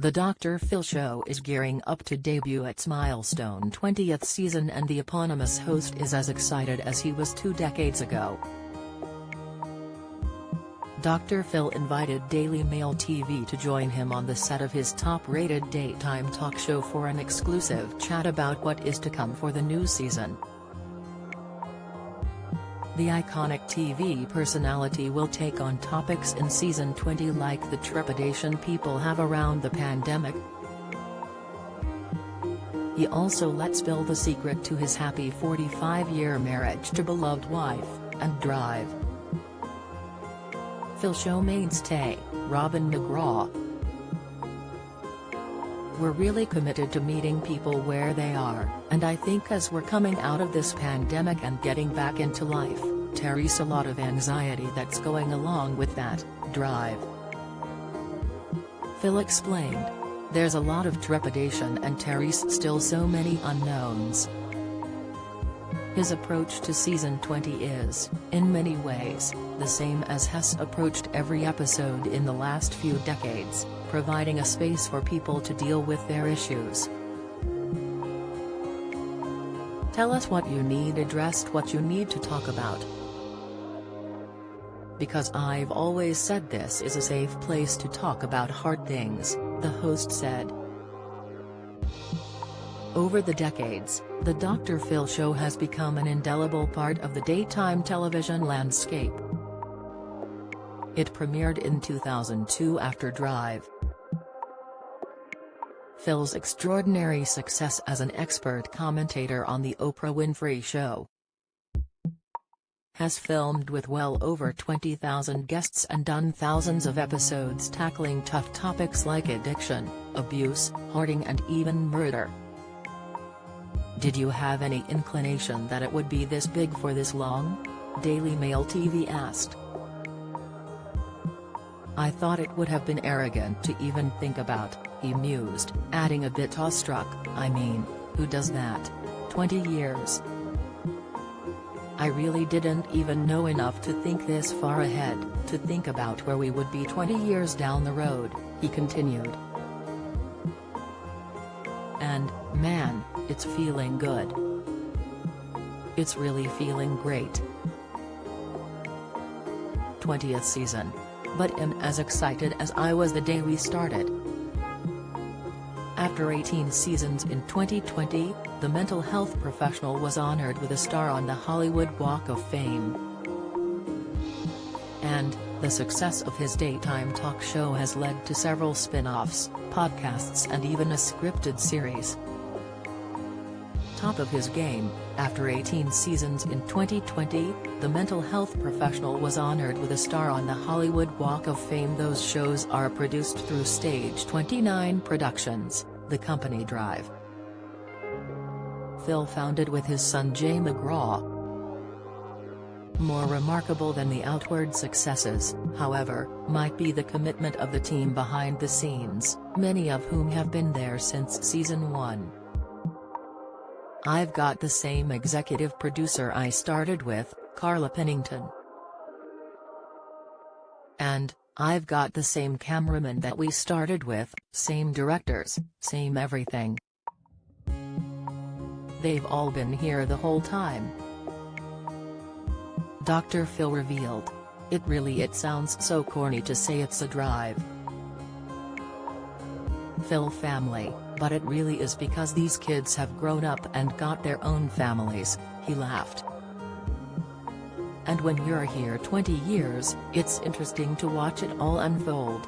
The Dr. Phil Show is gearing up to debut its milestone 20th season, and the eponymous host is as excited as he was 2 decades ago. Dr. Phil invited Daily Mail TV to join him on the set of his top-rated daytime talk show for an exclusive chat about what is to come for the new season. The iconic TV personality will take on topics in Season 20 like the trepidation people have around the pandemic. He also lets spill the secret to his happy 45-year marriage to beloved wife, and Drive. Phil Show mainstay, Robin McGraw. "We're really committed to meeting people where they are, and I think as we're coming out of this pandemic and getting back into life, there's a lot of anxiety that's going along with that, Drive." Phil explained. "There's a lot of trepidation and there's still so many unknowns." His approach to Season 20 is, in many ways, the same as has approached every episode in the last few decades, providing a space for people to deal with their issues. "Tell us what you need addressed, what you need to talk about. Because I've always said this is a safe place to talk about hard things," the host said. Over the decades, the Dr. Phil Show has become an indelible part of the daytime television landscape. It premiered in 2002 after Drive. Phil's extraordinary success as an expert commentator on The Oprah Winfrey Show has filmed with well over 20,000 guests and done thousands of episodes tackling tough topics like addiction, abuse, hoarding and even murder. "Did you have any inclination that it would be this big for this long?" Daily Mail TV asked. "I thought it would have been arrogant to even think about," he mused, adding a bit awestruck, "I mean, who does that? 20 years. I really didn't even know enough to think this far ahead, to think about where we would be 20 years down the road," he continued. "And, man, it's feeling good. It's really feeling great. 20th season. But am as excited as I was the day we started." After 18 seasons in 2020, the mental health professional was honored with a star on the Hollywood Walk of Fame. And, the success of his daytime talk show has led to several spin-offs, podcasts and even a scripted series. Top of his game, after 18 seasons in 2020, the mental health professional was honored with a star on the Hollywood Walk of Fame. Those shows are produced through Stage 29 Productions, the company Drive. Phil founded with his son Jay McGraw. More remarkable than the outward successes, however, might be the commitment of the team behind the scenes, many of whom have been there since Season 1. "I've got the same executive producer I started with, Carla Pennington. And, I've got the same cameraman that we started with, same directors, same everything. They've all been here the whole time," Dr. Phil revealed. It sounds so corny to say it's a Drive Phil family, but it really is because these kids have grown up and got their own families, he laughed. "And when you're here 20 years, it's interesting to watch it all unfold."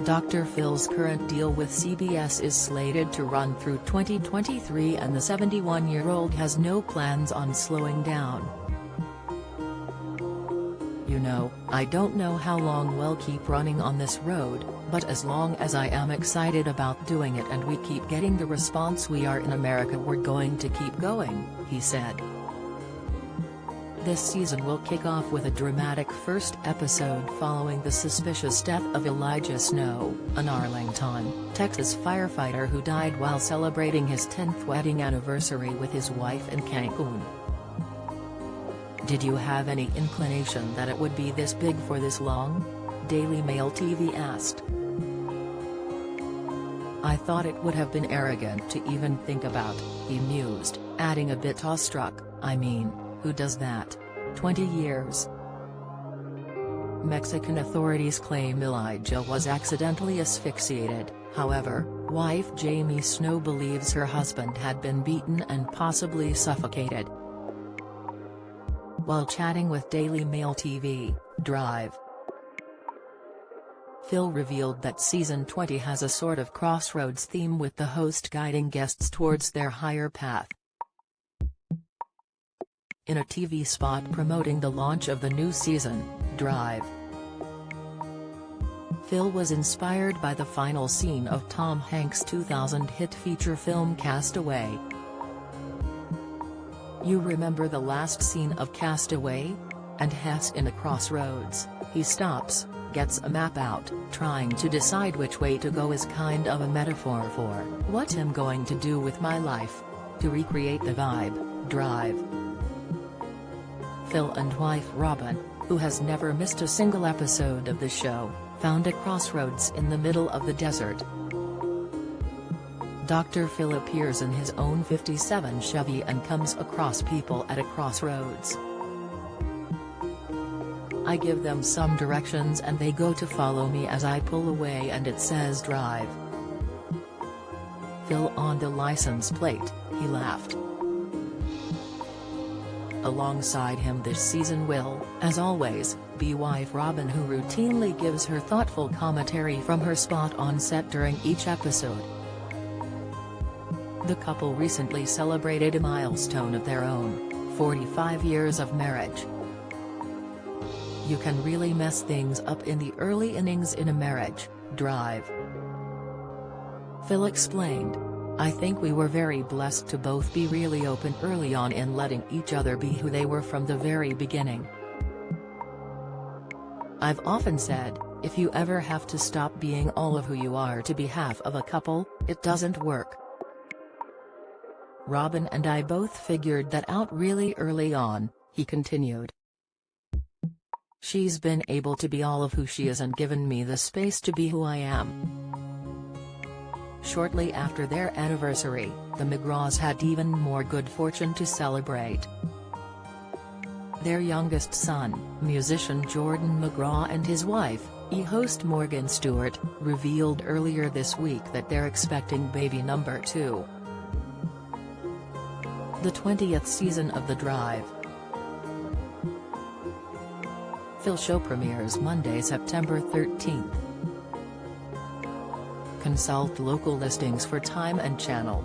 Dr. Phil's current deal with CBS is slated to run through 2023, and the 71-year-old has no plans on slowing down. "You know, I don't know how long we'll keep running on this road, but as long as I am excited about doing it and we keep getting the response we are in America, we're going to keep going," he said. This season will kick off with a dramatic first episode following the suspicious death of Elijah Snow, an Arlington, Texas firefighter who died while celebrating his 10th wedding anniversary with his wife in Cancun. "Did you have any inclination that it would be this big for this long?" Daily Mail TV asked. "I thought it would have been arrogant to even think about," he mused, adding a bit awestruck, "I mean, who does that? 20 years?" Mexican authorities claim Elijah was accidentally asphyxiated. However, wife Jamie Snow believes her husband had been beaten and possibly suffocated. While chatting with Daily Mail TV, Drive, Phil revealed that season 20 has a sort of crossroads theme, with the host guiding guests towards their higher path. In a TV spot promoting the launch of the new season, Drive, Phil was inspired by the final scene of Tom Hanks' 2000 hit feature film Cast Away. "You remember the last scene of Cast Away? And Hess in a crossroads, he stops, gets a map out, trying to decide which way to go is kind of a metaphor for what I'm going to do with my life. To recreate the vibe, Drive." Phil and wife Robin, who has never missed a single episode of the show, found a crossroads in the middle of the desert. Dr. Phil appears in his own '57 Chevy and comes across people at a crossroads. "I give them some directions and they go to follow me as I pull away, and it says Drive. Phil on the license plate," he laughed. Alongside him this season will, as always, be wife Robin, who routinely gives her thoughtful commentary from her spot on set during each episode. The couple recently celebrated a milestone of their own, 45 years of marriage. "You can really mess things up in the early innings in a marriage, Drive," Phil explained. "I think we were very blessed to both be really open early on in letting each other be who they were from the very beginning. I've often said, if you ever have to stop being all of who you are to be half of a couple, it doesn't work. Robin and I both figured that out really early on," he continued. "She's been able to be all of who she is and given me the space to be who I am." Shortly after their anniversary, the McGraws had even more good fortune to celebrate. Their youngest son, musician Jordan McGraw, and his wife, host Morgan Stewart, revealed earlier this week that they're expecting baby number 2. The 20th season of The Drive, Phil show premieres Monday, September 13th. Consult local listings for time and channel.